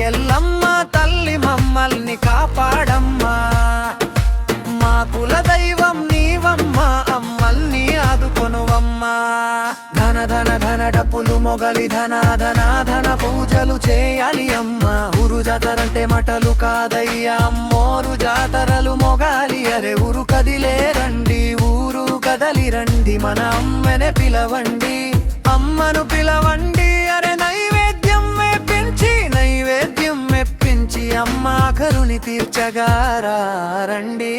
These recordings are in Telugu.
ఎల్లమ్మ తల్లి మమ్మల్ని కాపాడమ్మా, మా కుల దైవం నీవమ్మా, అమ్మల్ని ఆదుకొనువమ్మా. ధన ధన ధన డప్పులు మొగలి ధన ధన ధన పూజలు చేయాలి అమ్మా. ఊరు జాతరంటే మటలు కాదయ్యా, అమ్మోరు జాతరలు మొగాలి. అరే ఊరు కదిలే రండి, ఊరు కదలి రండి, మన అమ్మనే పిలవండి, అమ్మను పిలవండి. అరే నైవేద్యం మెప్పించి అమ్మ కరుని తీర్చగారా రండి.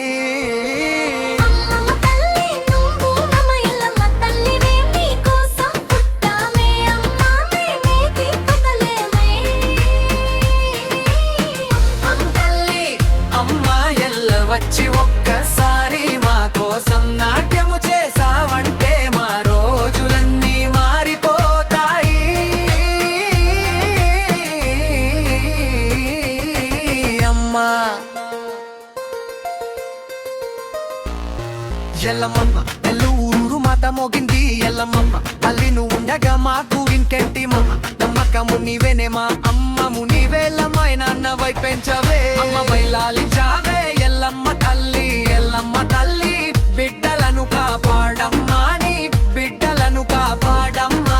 వచ్చి ఒక్కసారి మా కోసం నాట్యము చేసావంటే మా రోజులన్నీ మారిపోతాయి. అమ్మా ఎల్లమ్మమ్మ ఎల్లు ఊరు మాట మోగింది ఎల్లమ్మమ్మ, తల్లి నువ్వు ఉండగా మాకు ఇంకెంటి మమ్మ. నమ్మకము నీవేనే మా అమ్మము నీవేలమ్మాయి, నాన్న వైపెంచవే అమ్మ బయలాలించావే. ఎల్లమ్మ తల్లి బిడ్డలను కాపాడమ్మా, నీ బిడ్డలను కాపాడమ్మా.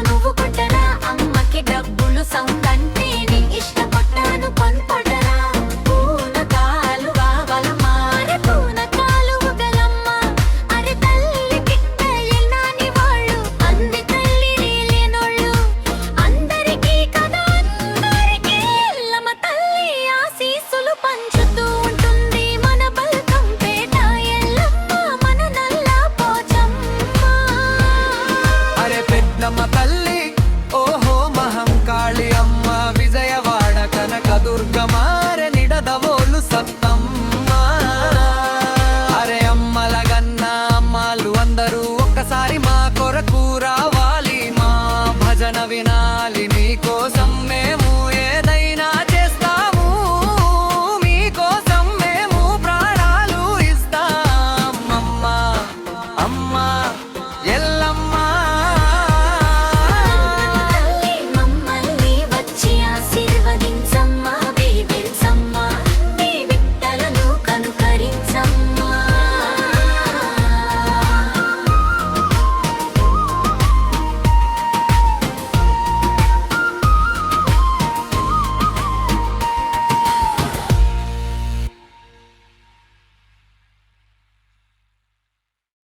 నువ్వు కొట్టరా అమ్మకి డబ్బులు సౌందంటే నీ ఇష్ట కొట్టాను కొనుకొట్టరా. పూనకాలు కావాలమ్మా, అరే పూనకాలు ఉగలమ్మ. అరే తల్లికి నాని వాళ్ళు అంది తల్లి లేనోళ్ళు అందరికీ కదా, అందరికీ ఎల్లమ్మ తల్లి ఆశీస్సులు పంచుతూ ఉంటుంది. మన బల్కం పేట ఎల్లమ్మ మన నల్ల పోచమ్మ. అరే పెద్దమ్మ